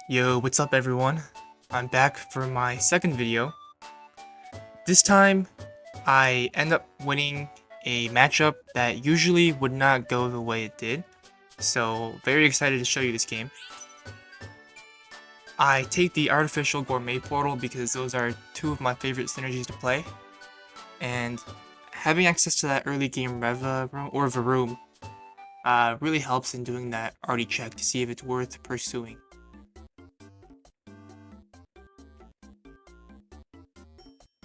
Yo, what's up everyone? I'm back for my second video. This time, I end up winning a matchup that usually would not go the way it did. So, very excited to show you this game. I take the Artificial Gourmet Portal because those are two of my favorite synergies to play. And having access to that early game Reva or Varoom really helps in doing that arty check to see if it's worth pursuing.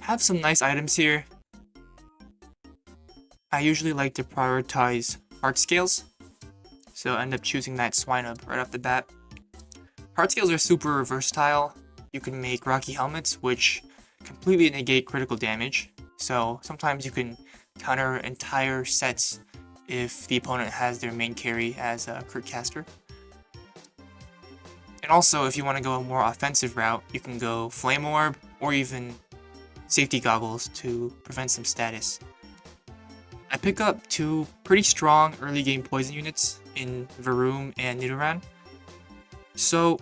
Have some nice items here. I usually like to prioritize heart scales, so I end up choosing that swine up right off the bat. Heart scales are super versatile. You can make rocky helmets, which completely negate critical damage, so sometimes you can counter entire sets if the opponent has their main carry as a crit caster. And also, if you want to go a more offensive route, you can go Flame Orb or even safety goggles to prevent some status. I pick up two pretty strong early game poison units in Varoom and Nidoran. So,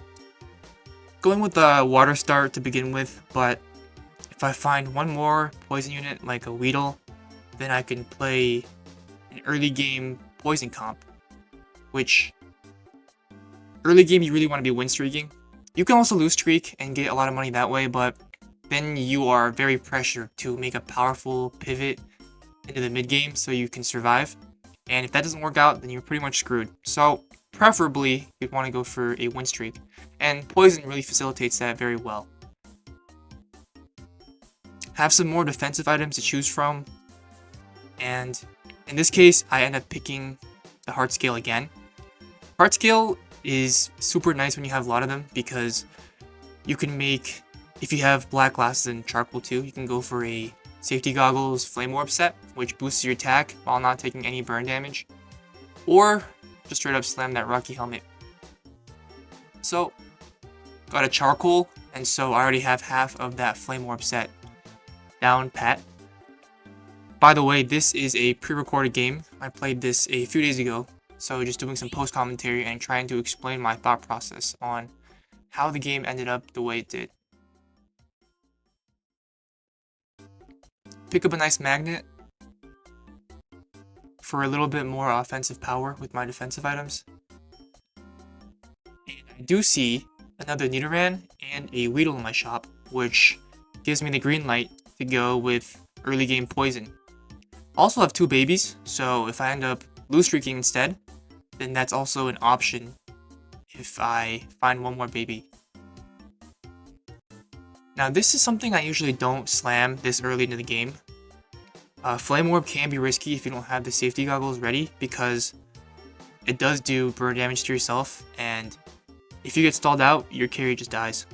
going with the water start to begin with, but if I find one more poison unit like a Weedle, then I can play an early game poison comp, which early game you really want to be win streaking. You can also lose streak and get a lot of money that way, but then you are very pressured to make a powerful pivot into the mid game so you can survive. And if that doesn't work out, then you're pretty much screwed. So preferably, you'd want to go for a win streak. And poison really facilitates that very well. Have some more defensive items to choose from. And in this case, I end up picking the heart scale again. Heart scale is super nice when you have a lot of them because you can make, if you have black glasses and charcoal too, you can go for a safety goggles flame orb set, which boosts your attack while not taking any burn damage, or just straight up slam that rocky helmet. So, got a charcoal, and so I already have half of that flame orb set down pat. By the way, this is a pre-recorded game. I played this a few days ago, so just doing some post commentary and trying to explain my thought process on how the game ended up the way it did. Pick up a nice magnet for a little bit more offensive power with my defensive items. And I do see another Nidoran and a Weedle in my shop, which gives me the green light to go with early game poison. Also have two babies, so if I end up lose streaking instead, then that's also an option if I find one more baby. Now this is something I usually don't slam this early into the game. Flame Orb can be risky if you don't have the safety goggles ready because it does do burn damage to yourself, and if you get stalled out, your carry just dies.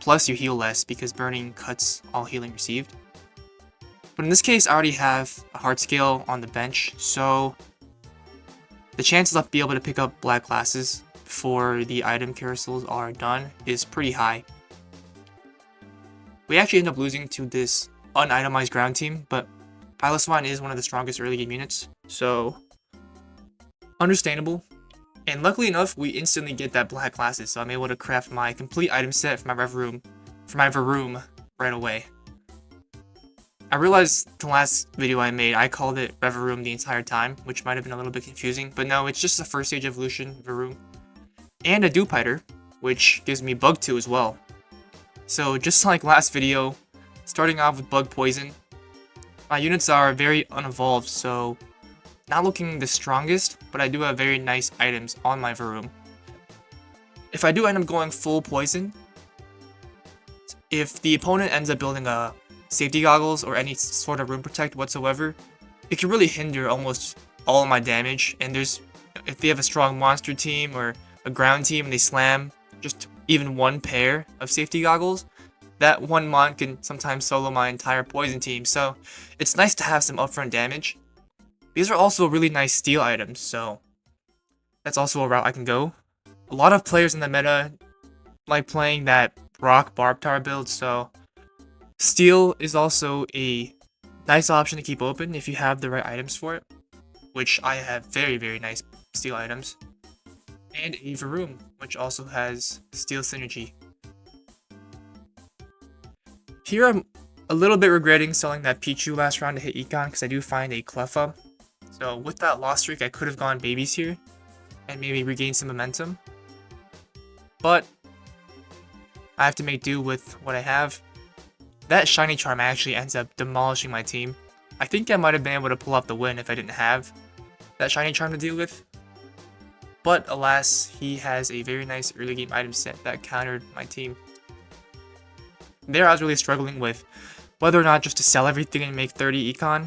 Plus you heal less because burning cuts all healing received. But in this case, I already have a heart scale on the bench, so the chances of being able to pick up black glasses before the item carousels are done is pretty high. We actually end up losing to this unitemized ground team, but Piloswine is one of the strongest early game units, so understandable. And luckily enough, we instantly get that black glasses, so I'm able to craft my complete item set for my Varoom right away. I realized the last video I made, I called it Revaroom the entire time, which might have been a little bit confusing, but no, it's just the first stage evolution, Varoom. And a Dewpider, which gives me Bug 2 as well. So just like last video, starting off with Bug Poison, my units are very unevolved, so not looking the strongest, but I do have very nice items on my Varoom. If I do end up going full Poison, if the opponent ends up building a safety goggles or any sort of room protect whatsoever, it can really hinder almost all of my damage. And if they have a strong monster team or a ground team and they slam just even one pair of safety goggles, that one mon can sometimes solo my entire poison team, so it's nice to have some upfront damage. These are also really nice steal items, so that's also a route I can go. A lot of players in the meta like playing that Brock Barb Tower build, so steal is also a nice option to keep open if you have the right items for it, which I have very, very nice steal items. And a Varoom, which also has Steel Synergy. Here I'm a little bit regretting selling that Pichu last round to hit Econ because I do find a Cleffa. So with that loss streak, I could have gone babies here and maybe regained some momentum. But I have to make do with what I have. That Shiny Charm actually ends up demolishing my team. I think I might have been able to pull off the win if I didn't have that Shiny Charm to deal with. But alas, he has a very nice early game item set that countered my team. There I was really struggling with whether or not just to sell everything and make 30 econ,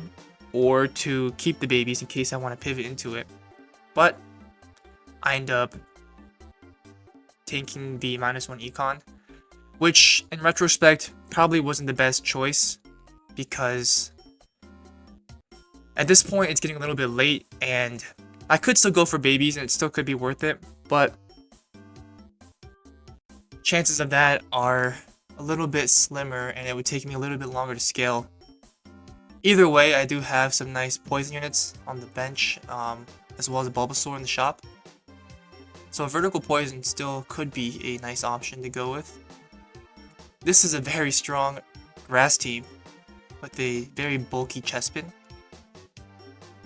or to keep the babies in case I want to pivot into it. But I end up taking the -1 econ, which in retrospect probably wasn't the best choice because at this point it's getting a little bit late and I could still go for babies and it still could be worth it, but chances of that are a little bit slimmer and it would take me a little bit longer to scale. Either way, I do have some nice poison units on the bench, as well as a Bulbasaur in the shop. So vertical poison still could be a nice option to go with. This is a very strong grass team with a very bulky Chespin.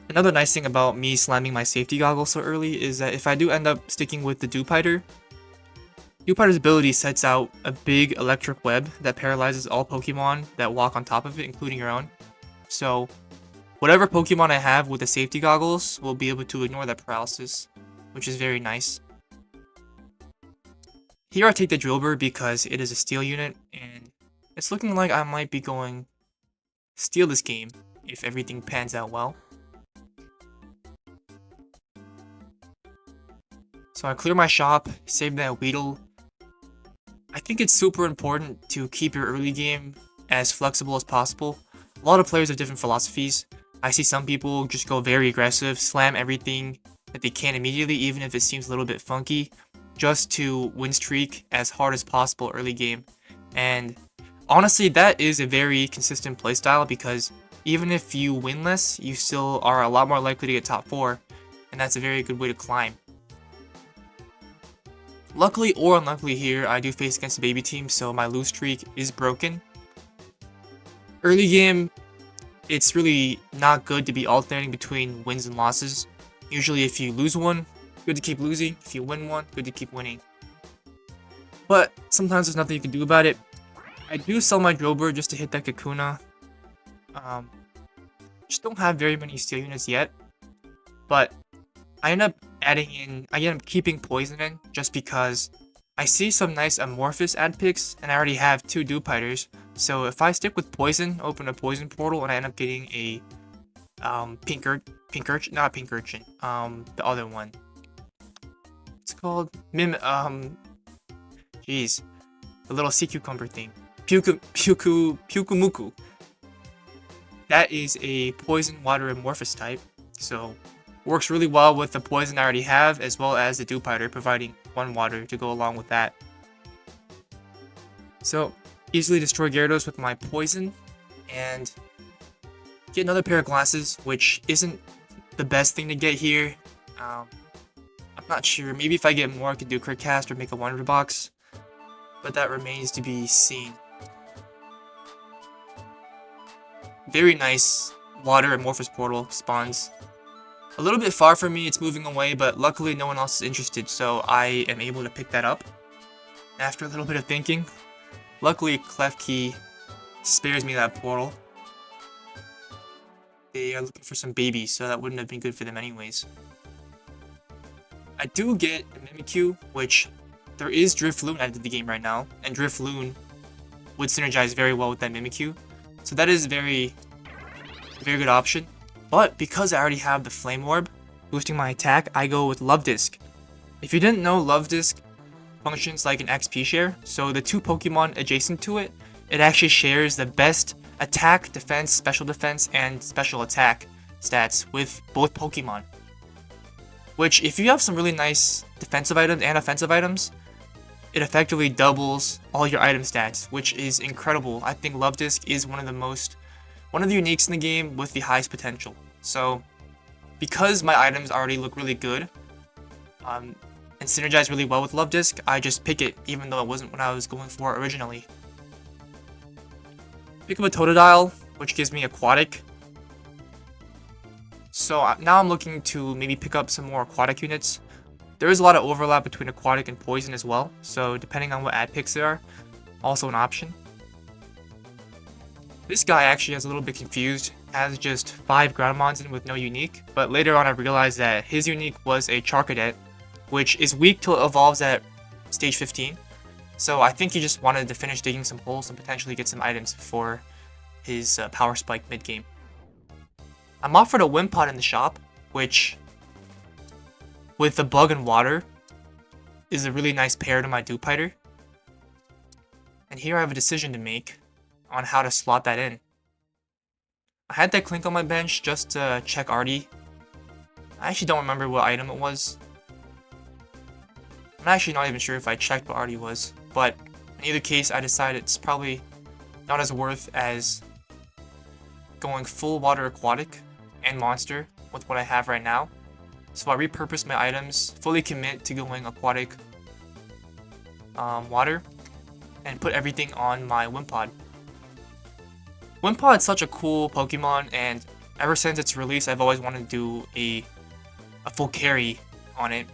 Another nice thing about me slamming my safety goggles so early is that if I do end up sticking with the Dewpider, Dewpider's ability sets out a big electric web that paralyzes all Pokemon that walk on top of it, including your own. So whatever Pokemon I have with the safety goggles will be able to ignore that paralysis, which is very nice. Here I take the Drillbur because it is a steel unit, and it's looking like I might be going steel this game if everything pans out well. So I clear my shop, save that Weedle. I think it's super important to keep your early game as flexible as possible. A lot of players have different philosophies. I see some people just go very aggressive, slam everything that they can immediately, even if it seems a little bit funky, just to win streak as hard as possible early game. And honestly, that is a very consistent playstyle because even if you win less, you still are a lot more likely to get top 4, and that's a very good way to climb. Luckily or unluckily here, I do face against a baby team, so my lose streak is broken. Early game, it's really not good to be alternating between wins and losses. Usually if you lose one, good to keep losing. If you win one, good to keep winning. But sometimes there's nothing you can do about it. I do sell my Drillbur just to hit that Kakuna. Just don't have very many steel units yet. But I end up keeping poison in just because I see some nice amorphous ad picks and I already have 2 Dewpiders. So if I stick with poison, open a poison portal, and I end up getting a pink urchin, not pink urchin, the other one. It's called jeez, the little sea cucumber thing, Pukumuku. That is a poison water amorphous type, so works really well with the poison I already have, as well as the Dewpider providing 1 water to go along with that. So easily destroy Gyarados with my poison, and get another pair of glasses, which isn't the best thing to get here. I'm not sure, maybe if I get more I could do Crit Cast or make a Wonder Box, but that remains to be seen. Very nice water amorphous portal spawns. A little bit far from me, it's moving away, but luckily no one else is interested, so I am able to pick that up after a little bit of thinking. Luckily, Klefki spares me that portal. They are looking for some babies, so that wouldn't have been good for them anyways. I do get a Mimikyu, which there is Drifloon added to the game right now, and Drifloon would synergize very well with that Mimikyu. So that is a very good option. But because I already have the Flame Orb boosting my attack, I go with Love Disc. If you didn't know, Love Disc functions like an XP share, so the 2 Pokemon adjacent to it, it actually shares the best attack, defense, special defense, and special attack stats with both Pokemon. Which, if you have some really nice defensive items and offensive items, it effectively doubles all your item stats, which is incredible. I think Love Disc is one of the uniques in the game with the highest potential. So, because my items already look really good, and synergize really well with Love Disc, I just pick it even though it wasn't what I was going for originally. Pick up a Totodile, which gives me Aquatic. So now I'm looking to maybe pick up some more Aquatic units. There is a lot of overlap between Aquatic and Poison as well, so depending on what ad picks there are, also an option. This guy actually has a little bit confused, has just 5 Groundmons in with no unique, but later on I realized that his unique was a Charcadet, which is weak till it evolves at stage 15. So I think he just wanted to finish digging some holes and potentially get some items before his power spike mid-game. I'm offered a Wimpod in the shop, which, with the Bug and Water, is a really nice pair to my Dewpider. And here I have a decision to make on how to slot that in. I had that Clink on my bench just to check Artie. I actually don't remember what item it was. I'm actually not even sure if I checked what Artie was, but in either case I decided it's probably not as worth as going full Water Aquatic and Monster with what I have right now. So I repurposed my items, fully commit to going Aquatic Water, and put everything on my Wimpod. Wimpod's such a cool Pokemon, and ever since its release I've always wanted to do a full carry on it.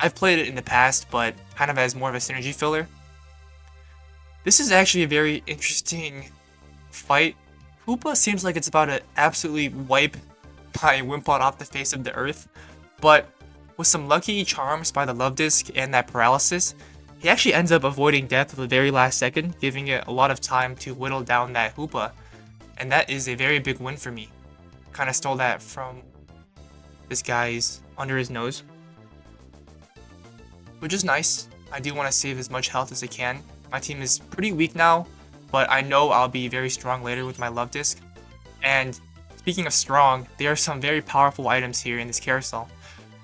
I've played it in the past, but kind of as more of a synergy filler. This is actually a very interesting fight. Hoopa seems like it's about to absolutely wipe my Wimpod off the face of the earth, but with some lucky charms by the Love Disc and that paralysis, he actually ends up avoiding death at the very last second, giving it a lot of time to whittle down that Hoopa, and that is a very big win for me. Kinda stole that from this guy's under his nose, which is nice. I do want to save as much health as I can. My team is pretty weak now, but I know I'll be very strong later with my Love Disc. And speaking of strong, there are some very powerful items here in this carousel.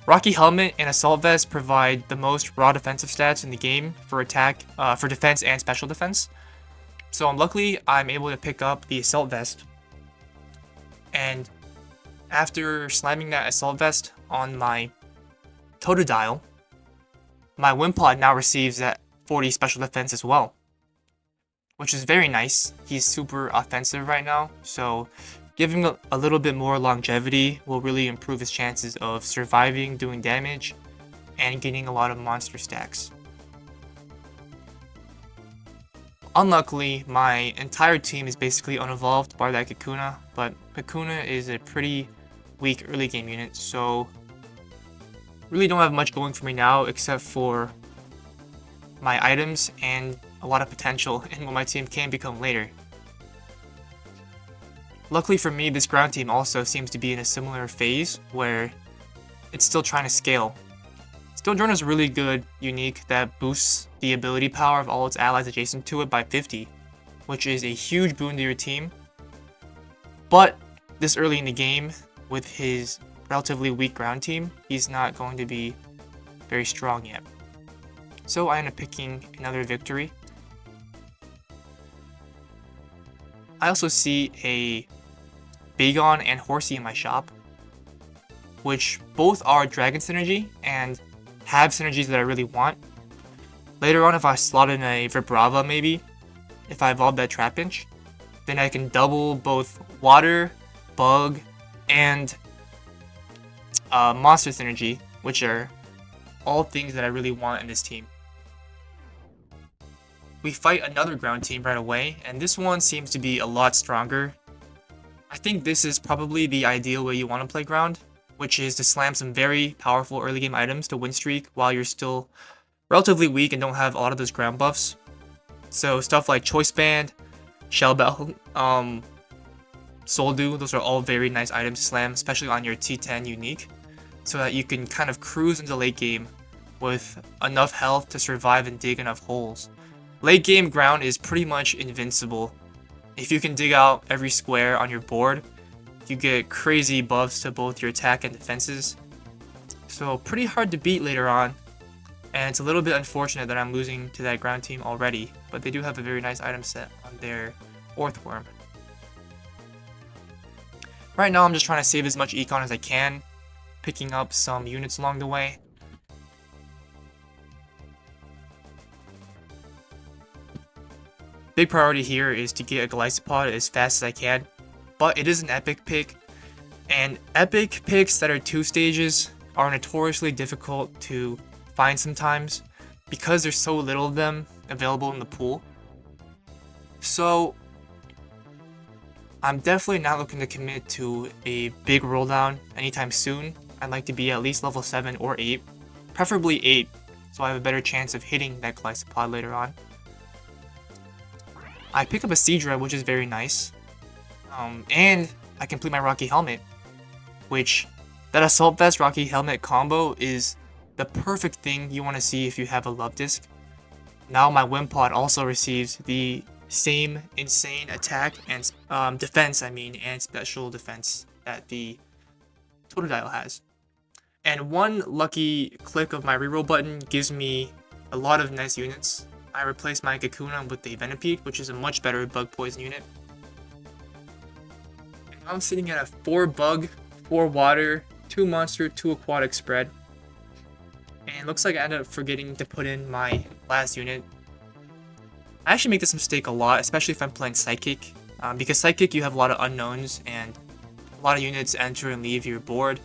Rocky Helmet and Assault Vest provide the most raw defensive stats in the game for attack, for defense and special defense. So luckily I'm able to pick up the Assault Vest. And after slamming that Assault Vest on my Totodile, my Wimpod now receives that 40 special defense as well, which is very nice. He's super offensive right now, so giving him a little bit more longevity will really improve his chances of surviving, doing damage, and getting a lot of monster stacks. Unluckily, my entire team is basically unevolved bar that Kakuna, but Kakuna is a pretty weak early game unit, so really don't have much going for me now except for my items and a lot of potential in what my team can become later. Luckily for me, this ground team also seems to be in a similar phase where it's still trying to scale. Steeldrone is a really good unique that boosts the ability power of all its allies adjacent to it by 50, which is a huge boon to your team. But this early in the game, with his relatively weak ground team, he's not going to be very strong yet. So I end up picking another victory. I also see a Bagon and Horsey in my shop, which both are Dragon Synergy and have synergies that I really want. Later on, if I slot in a Vibrava maybe, if I evolve that Trapinch, then I can double both Water, Bug, and Monster Synergy, which are all things that I really want in this team. We fight another ground team right away, and this one seems to be a lot stronger. I think this is probably the ideal way you want to play ground, which is to slam some very powerful early game items to win streak while you're still relatively weak and don't have a lot of those ground buffs. So stuff like Choice Band, Shell Bell, Soul Dew, those are all very nice items to slam, especially on your T10 unique, so that you can kind of cruise into late game with enough health to survive and dig enough holes. Late game ground is pretty much invincible. If you can dig out every square on your board, you get crazy buffs to both your attack and defenses. So pretty hard to beat later on, and it's a little bit unfortunate that I'm losing to that ground team already, but they do have a very nice item set on their Orthworm. Right now I'm just trying to save as much econ as I can, picking up some units along the way. big priority here is to get a Glycopod as fast as I can, but it is an epic pick, and epic picks that are 2 stages are notoriously difficult to find sometimes because there's so little of them available in the pool. So I'm definitely not looking to commit to a big roll down anytime soon. I'd like to be at least level 7 or 8, preferably 8, so I have a better chance of hitting that Glycopod later on. I pick up a Seadra, which is very nice, and I complete my Rocky Helmet, which that Assault Vest Rocky Helmet combo is the perfect thing you want to see if you have a LUV disc. Now my Wimpod also receives the same insane attack and defense, and special defense that the Totodile has. And one lucky click of my reroll button gives me a lot of nice units. I replaced my Kakuna with the Venipede, which is a much better bug poison unit. And I'm sitting at a 4 bug, 4 water, 2 monster, 2 aquatic spread. And it looks like I ended up forgetting to put in my last unit. I actually make this mistake a lot, especially if I'm playing Psychic, because Psychic you have a lot of unknowns and a lot of units enter and leave your board.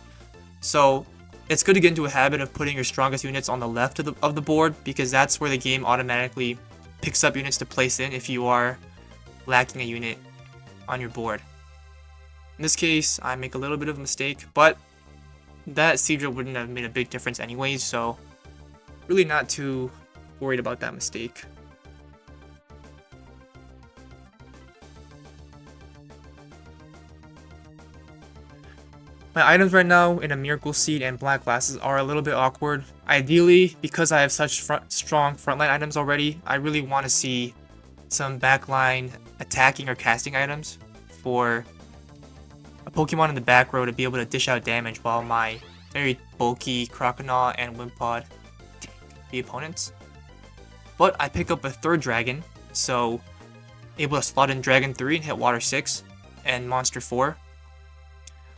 So it's good to get into a habit of putting your strongest units on the left of the board, because that's where the game automatically picks up units to place in if you are lacking a unit on your board. In this case, I make a little bit of a mistake, but that Seadra wouldn't have made a big difference anyways, so really not too worried about that mistake. My items right now in a Miracle Seed and Black Glasses are a little bit awkward. Ideally, because I have such strong frontline items already, I really want to see some backline attacking or casting items for a Pokemon in the back row to be able to dish out damage while my very bulky Croconaw and Wimpod take the opponents. But I pick up a 3rd Dragon, so able to slot in Dragon 3 and hit Water 6 and Monster 4.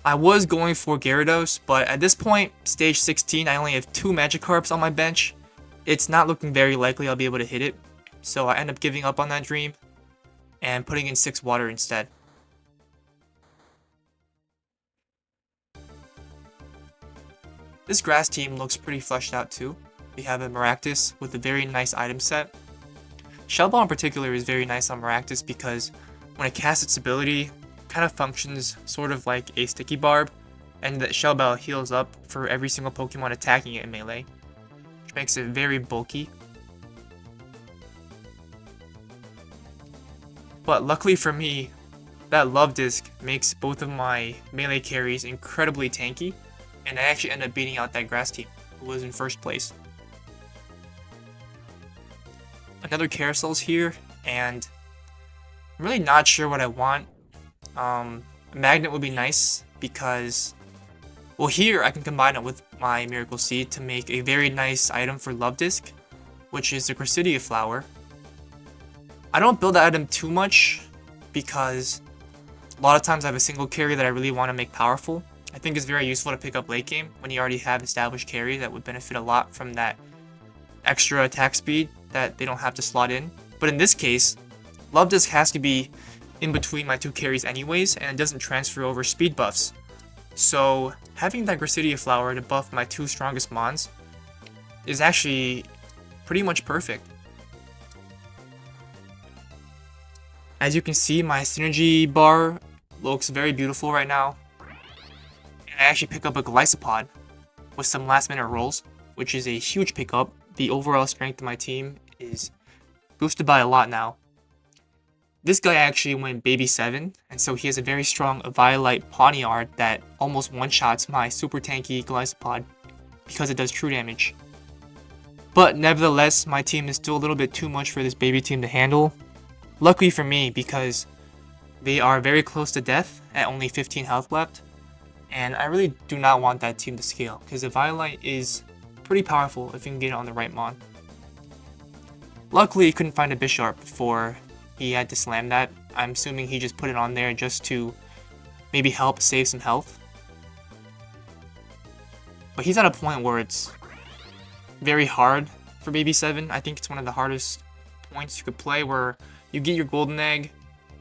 I was going for Gyarados, but at this point, stage 16, I only have 2 Magikarps on my bench. It's not looking very likely I'll be able to hit it, so I end up giving up on that dream and putting in 6 water instead. This grass team looks pretty fleshed out too. We have a Maractus with a very nice item set. Shell Ball in particular is very nice on Maractus because when it casts its ability, kind of functions sort of like a Sticky Barb, and that Shell Bell heals up for every single Pokemon attacking it in melee, which makes it very bulky. But luckily for me, that LUV disc makes both of my melee carries incredibly tanky, and I actually end up beating out that grass team, who was in first place. Another Carousel's here, and I'm really not sure what I want. A magnet would be nice because, well, here I can combine it with my Miracle Seed to make a very nice item for LUV disc, which is the Gracidia Flower. I don't build that item too much because a lot of times I have a single carry that I really want to make powerful. I think it's very useful to pick up late game when you already have established carry that would benefit a lot from that extra attack speed that they don't have to slot in. But in this case, LUV disc has to be in between my 2 carries anyways, and it doesn't transfer over speed buffs. So having that Gracidia Flower to buff my 2 strongest mons is actually pretty much perfect. As you can see, my synergy bar looks very beautiful right now. And I actually pick up a Glycopod with some last minute rolls, which is a huge pickup. The overall strength of my team is boosted by a lot now. This guy actually went Baby 7, and so he has a very strong Violite Pawniard that almost one-shots my super tanky Glycopod because it does true damage. But nevertheless, my team is still a little bit too much for this baby team to handle. Luckily for me, because they are very close to death at only 15 health left, and I really do not want that team to scale, because the Violite is pretty powerful if you can get it on the right mon. Luckily, he couldn't find a Bisharp before he had to slam that. I'm assuming he just put it on there just to maybe help save some health. But he's at a point where it's very hard for Baby 7. I think it's one of the hardest points you could play where you get your golden egg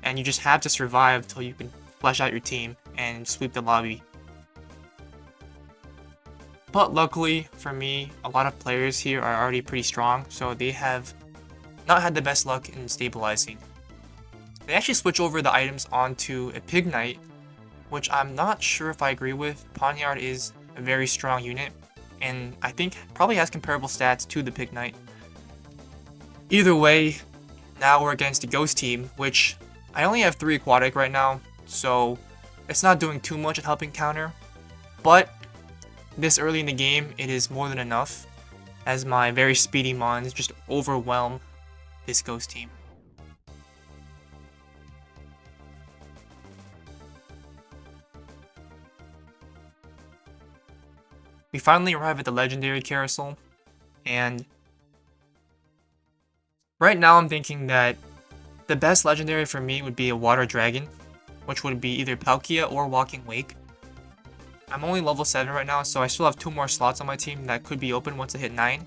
and you just have to survive till you can flesh out your team and sweep the lobby. But luckily for me, a lot of players here are already pretty strong, so they have not had the best luck in stabilizing. They actually switch over the items onto a Pig Knight, which I'm not sure if I agree with. Poniard is a very strong unit, and I think probably has comparable stats to the Pig Knight. Either way, now we're against a Ghost team, which I only have 3 aquatic right now, so it's not doing too much at helping counter, but this early in the game, it is more than enough, as my very speedy mons just overwhelm this Ghost team. We finally arrive at the Legendary Carousel, and right now I'm thinking that the best Legendary for me would be a Water Dragon, which would be either Palkia or Walking Wake. I'm only level 7 right now, so I still have 2 more slots on my team that could be open once I hit 9.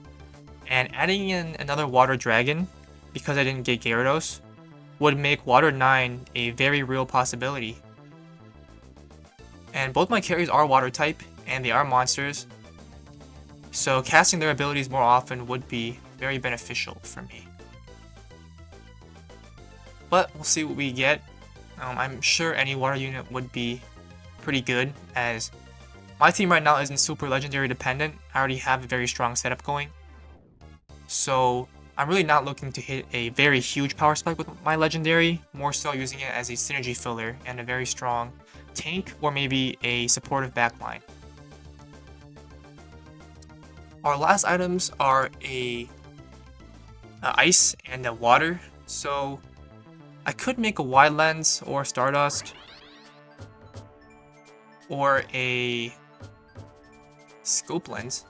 And adding in another Water Dragon, because I didn't get Gyarados, would make Water 9 a very real possibility. And both my carries are Water type, and they are monsters, so casting their abilities more often would be very beneficial for me. But we'll see what we get. I'm sure any water unit would be pretty good, as my team right now isn't super legendary dependent. I already have a very strong setup going. So I'm really not looking to hit a very huge power spike with my legendary, more so using it as a synergy filler and a very strong tank or maybe a supportive backline. Our last items are a ice and a water, so I could make a wide lens or Stardust or a scope lens,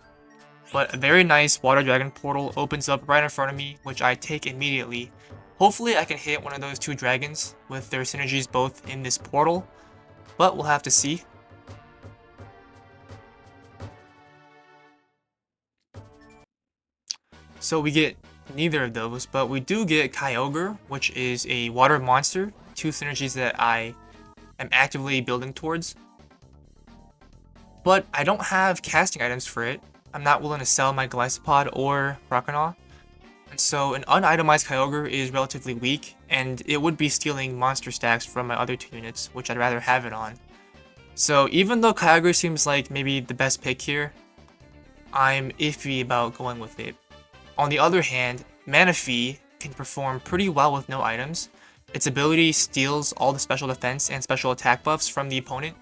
but a very nice Water Dragon portal opens up right in front of me, which I take immediately. Hopefully I can hit one of those 2 dragons with their synergies both in this portal, but we'll have to see. So we get neither of those, but we do get Kyogre, which is a water monster, 2 synergies that I am actively building towards. But I don't have casting items for it. I'm not willing to sell my Gliscopod or Croconaw. And so an unitemized Kyogre is relatively weak, and it would be stealing monster stacks from my other 2 units, which I'd rather have it on. So even though Kyogre seems like maybe the best pick here, I'm iffy about going with it. On the other hand, Manaphy can perform pretty well with no items. Its ability steals all the special defense and special attack buffs from the opponent.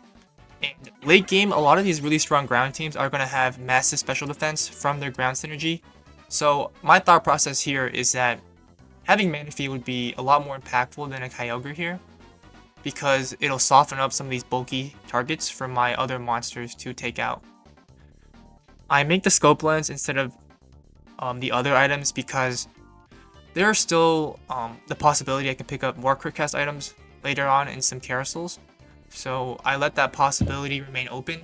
And late game, a lot of these really strong ground teams are going to have massive special defense from their ground synergy. So my thought process here is that having Manaphy would be a lot more impactful than a Kyogre here, because it'll soften up some of these bulky targets for my other monsters to take out. I make the scope lens instead of the other items because there's still the possibility I can pick up more quick cast items later on in some carousels. So I let that possibility remain open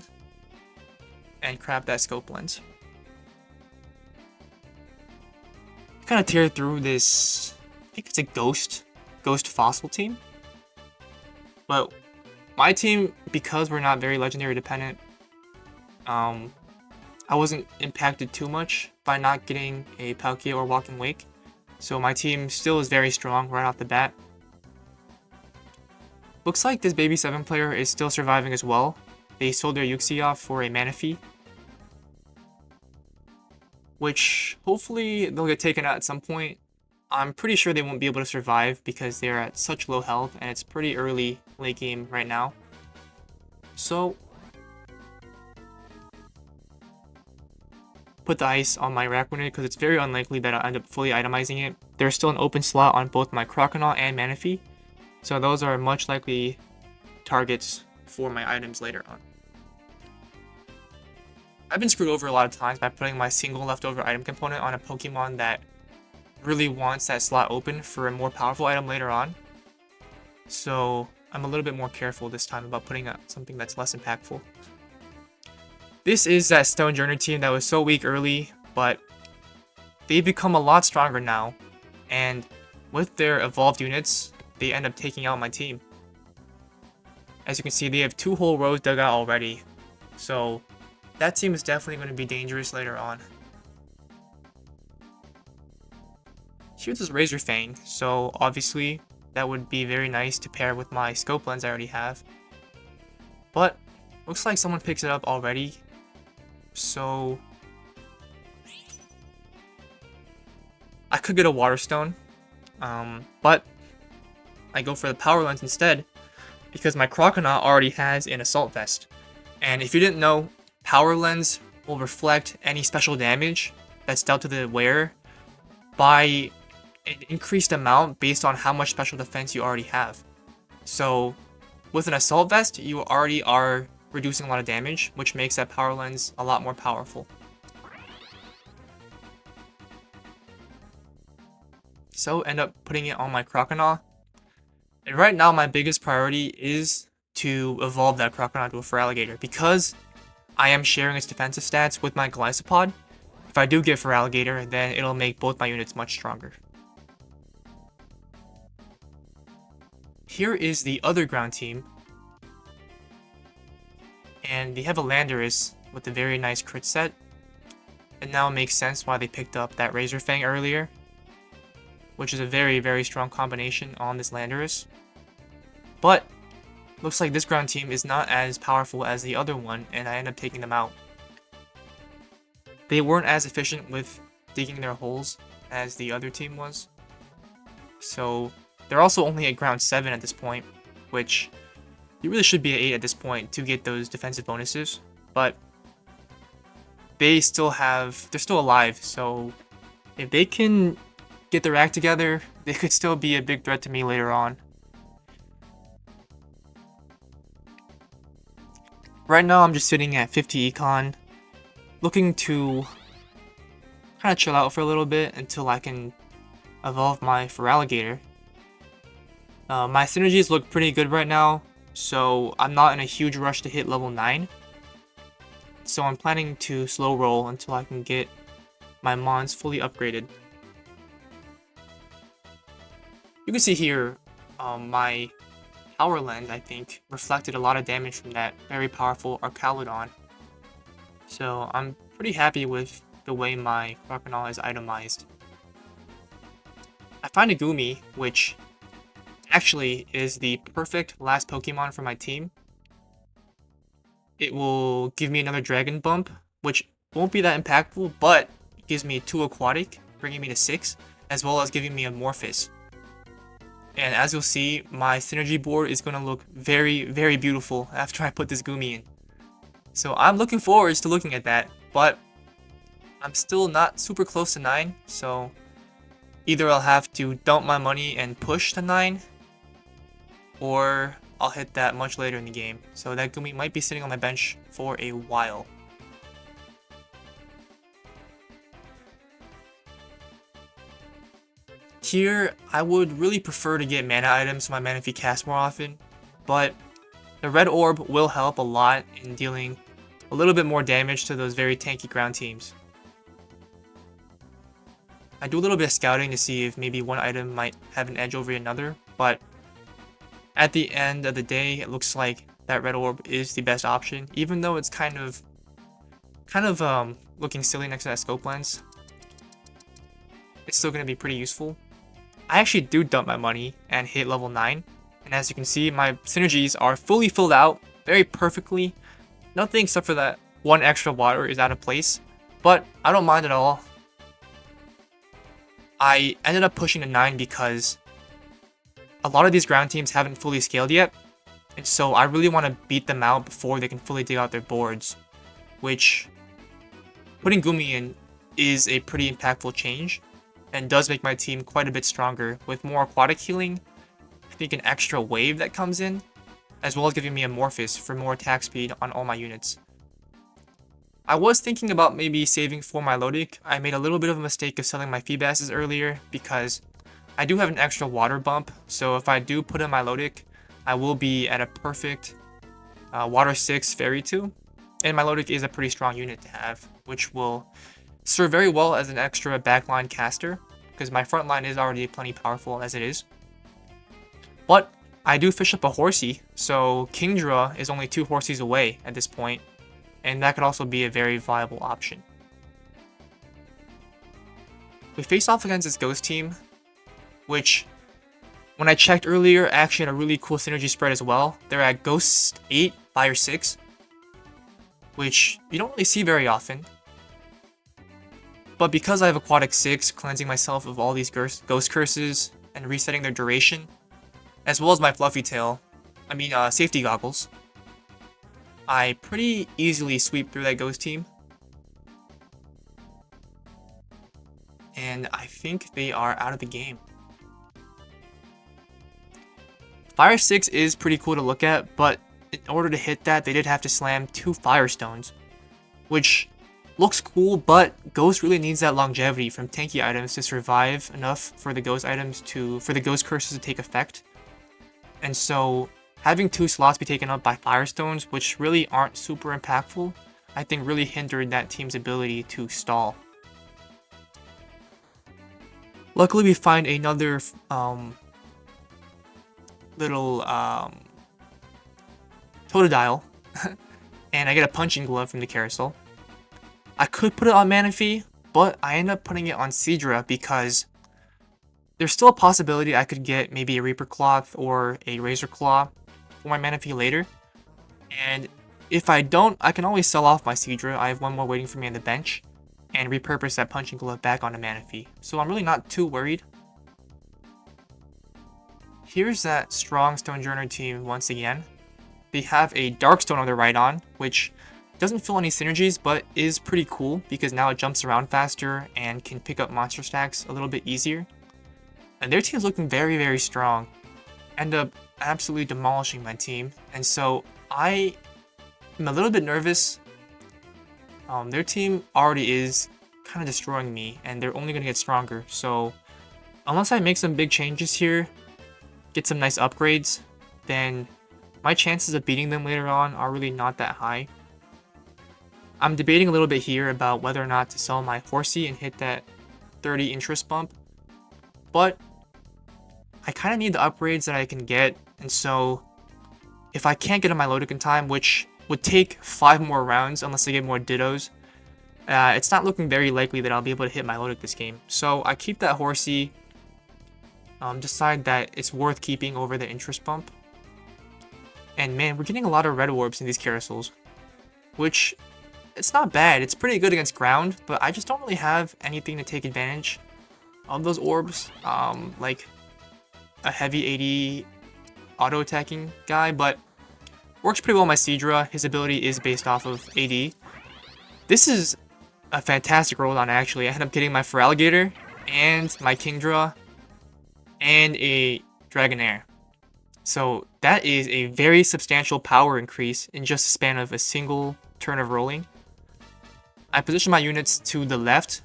and craft that scope lens. Kind of tear through this, I think it's a ghost fossil team. But my team, because we're not very legendary dependent, I wasn't impacted too much by not getting a Palkia or Walking Wake. So my team still is very strong right off the bat. Looks like this Baby 7 player is still surviving as well. They sold their Uxie off for a Manaphy, which hopefully they'll get taken out at some point. I'm pretty sure they won't be able to survive because they're at such low health and it's pretty early late game right now. So put the ice on my Rakunid because it's very unlikely that I'll end up fully itemizing it. There's still an open slot on both my Croconaw and Manaphy, so those are much likely targets for my items later on. I've been screwed over a lot of times by putting my single leftover item component on a Pokemon that really wants that slot open for a more powerful item later on. So I'm a little bit more careful this time about putting out something that's less impactful. This is that Stone Journey team that was so weak early, but they've become a lot stronger now. And with their evolved units, they end up taking out my team. As you can see, they have 2 whole rows dug out already. So that team is definitely going to be dangerous later on. Here's this Razor Fang, so obviously that would be very nice to pair with my scope lens I already have. But looks like someone picks it up already, so I could get a Water Stone, but I go for the Power Lens instead because my Croconaut already has an Assault Vest. And if you didn't know, Power Lens will reflect any special damage that's dealt to the wearer by an increased amount based on how much special defense you already have. So with an Assault Vest, you already are reducing a lot of damage, which makes that Power Lens a lot more powerful. So end up putting it on my Croconaut. And right now my biggest priority is to evolve that Croconaut to a Feraligatr because I am sharing its defensive stats with my Golisopod. If I do get Feraligatr, then it'll make both my units much stronger. Here is the other ground team. And they have a Landorus with a very nice crit set. And now it makes sense why they picked up that Razor Fang earlier, which is a very, very strong combination on this Landorus. But looks like this ground team is not as powerful as the other one, and I end up taking them out. They weren't as efficient with digging their holes as the other team was. So they're also only at ground 7 at this point, which you really should be at 8 at this point to get those defensive bonuses. But they're still alive, so if they can get their act together, they could still be a big threat to me later on. Right now I'm just sitting at 50 econ, looking to kind of chill out for a little bit until I can evolve my Feraligatr. My synergies look pretty good right now, so I'm not in a huge rush to hit level 9. So I'm planning to slow roll until I can get my mons fully upgraded. You can see here my Power Lens, I think, reflected a lot of damage from that very powerful Archaludon. So I'm pretty happy with the way my Croconaut is itemized. I find a Gumi, which actually is the perfect last Pokemon for my team. It will give me another Dragon Bump, which won't be that impactful, but it gives me 2 Aquatic, bringing me to 6, as well as giving me a Morphous. And as you'll see, my synergy board is going to look very, very beautiful after I put this Gumi in. So I'm looking forward to looking at that, but I'm still not super close to 9, so either I'll have to dump my money and push to 9, or I'll hit that much later in the game. So that Gumi might be sitting on my bench for a while. Here, I would really prefer to get mana items so my mana feed cast more often, but the red orb will help a lot in dealing a little bit more damage to those very tanky ground teams. I do a little bit of scouting to see if maybe one item might have an edge over another, but at the end of the day, it looks like that red orb is the best option, even though it's kind of looking silly next to that scope lens. It's still going to be pretty useful. I actually do dump my money and hit level 9, and as you can see, my synergies are fully filled out very perfectly. Nothing except for that one extra water is out of place, but I don't mind at all. I ended up pushing to 9 because a lot of these ground teams haven't fully scaled yet, and so I really want to beat them out before they can fully dig out their boards, which putting Gumi in is a pretty impactful change and does make my team quite a bit stronger with more aquatic healing. I think an extra wave that comes in, as well as giving me a Morphous for more attack speed on all my units. I was thinking about maybe saving for my Lodic. I made a little bit of a mistake of selling my Feebasses earlier because I do have an extra water bump, so if I do put in my Lodic, I will be at a perfect Water 6 Fairy 2, and my Lodic is a pretty strong unit to have, which will serve very well as an extra backline caster, because my front line is already plenty powerful as it is. But I do fish up a Horsey, so Kingdra is only 2 Horseys away at this point, and that could also be a very viable option. We face off against this Ghost team, which, when I checked earlier, actually had a really cool synergy spread as well. They're at Ghost 8, Fire 6, which you don't really see very often. But because I have Aquatic 6, cleansing myself of all these Ghost Curses and resetting their duration, as well as my Safety Goggles, I pretty easily sweep through that Ghost team. And I think they are out of the game. Fire 6 is pretty cool to look at, but in order to hit that, they did have to slam 2 Firestones, which looks cool, but Ghost really needs that longevity from tanky items to survive enough for the Ghost curses to take effect. And so having 2 slots be taken up by Firestones, which really aren't super impactful, I think really hindered that team's ability to stall. Luckily, we find another little Totodile, and I get a Punching Glove from the carousel. I could put it on Manaphy, but I end up putting it on Seadra because there's still a possibility I could get maybe a Reaper Cloth or a Razor Claw for my Manaphy later. And if I don't, I can always sell off my Seadra. I have one more waiting for me on the bench, and repurpose that Punching Glove back onto Manaphy. So I'm really not too worried. Here's that strong Stonejourner team once again. They have a Darkstone on their Rhydon, which doesn't feel any synergies, but is pretty cool because now it jumps around faster and can pick up monster stacks a little bit easier. And their team's looking very, very strong. End up absolutely demolishing my team, and so I am a little bit nervous. Their team already is kind of destroying me, and they're only going to get stronger. So unless I make some big changes here, get some nice upgrades, then my chances of beating them later on are really not that high. I'm debating a little bit here about whether or not to sell my Horsey and hit that 30 interest bump, but I kind of need the upgrades that I can get, and so if I can't get on my Lodic in time, which would take 5 more rounds unless I get more Dittos, it's not looking very likely that I'll be able to hit my Lodic this game. So I keep that Horsey, decide that it's worth keeping over the interest bump. And man, we're getting a lot of red orbs in these carousels, which it's not bad. It's pretty good against ground, but I just don't really have anything to take advantage of those orbs, like a heavy 80 auto attacking guy, but works pretty well on my Seadra. His ability is based off of AD. This is a fantastic roll on actually. I end up getting my Feraligatr and my Kingdra and a Dragonair. So that is a very substantial power increase in just a span of a single turn of rolling. I position my units to the left,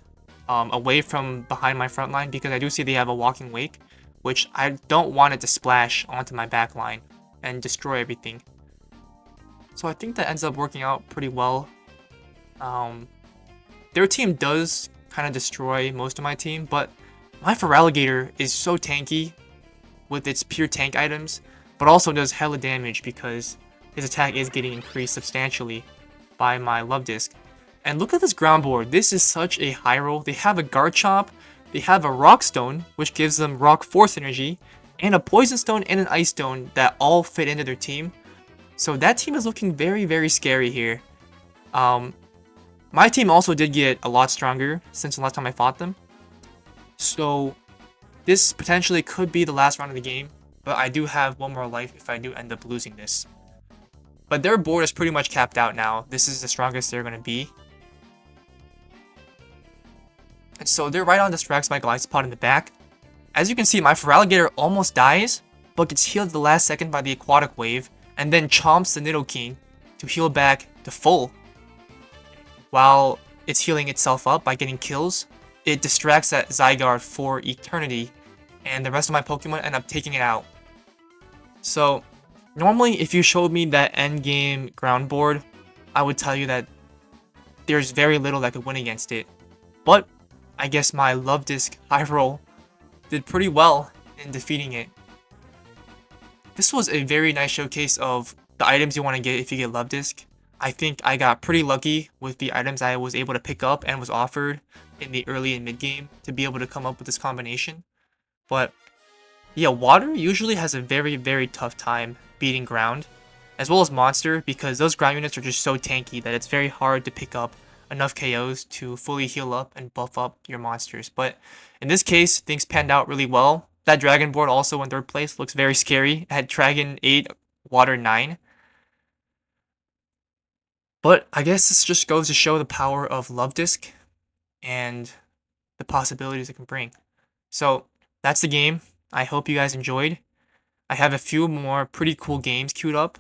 away from behind my front line, because I do see they have a Walking Wake, which I don't want it to splash onto my back line and destroy everything. So I think that ends up working out pretty well. Their team does kind of destroy most of my team, but my Feraligatr is so tanky with its pure tank items, but also does hella damage because his attack is getting increased substantially by my Love Disc. And look at this ground board. This is such a high roll. They have a Garchomp, they have a Rock Stone, which gives them Rock Force energy, and a Poison Stone and an Ice Stone that all fit into their team. So that team is looking very, very scary here. My team also did get a lot stronger since the last time I fought them. So this potentially could be the last round of the game, but I do have one more life if I do end up losing this. But their board is pretty much capped out now. This is the strongest they're going to be. And so they're right on distracts my Glycopod in the back. As you can see, my Feraligatr almost dies, but gets healed at the last second by the Aquatic Wave, and then chomps the Nidoking to heal back to full. While it's healing itself up by getting kills, it distracts that Zygarde for eternity, and the rest of my Pokemon end up taking it out. So, normally if you showed me that endgame ground board, I would tell you that there's very little that could win against it. But I guess my Love Disc high roll did pretty well in defeating it. This was a very nice showcase of the items you want to get if you get Love Disc. I think I got pretty lucky with the items I was able to pick up and was offered in the early and mid game to be able to come up with this combination. But yeah, water usually has a very tough time beating ground, as well as monster, because those ground units are just so tanky that it's very hard to pick up enough KOs to fully heal up and buff up your monsters. But in this case, things panned out really well. That dragon board also in third place looks very scary. It had dragon 8, water 9. But I guess this just goes to show the power of Love Disc and the possibilities it can bring. So that's the game. I hope you guys enjoyed. I have a few more pretty cool games queued up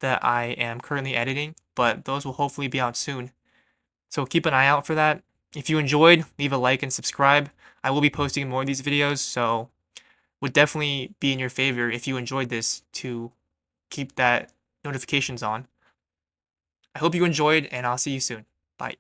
that I am currently editing, but those will hopefully be out soon. So keep an eye out for that. If you enjoyed, leave a like and subscribe. I will be posting more of these videos, so would definitely be in your favor if you enjoyed this to keep that notifications on. I hope you enjoyed, and I'll see you soon. Bye.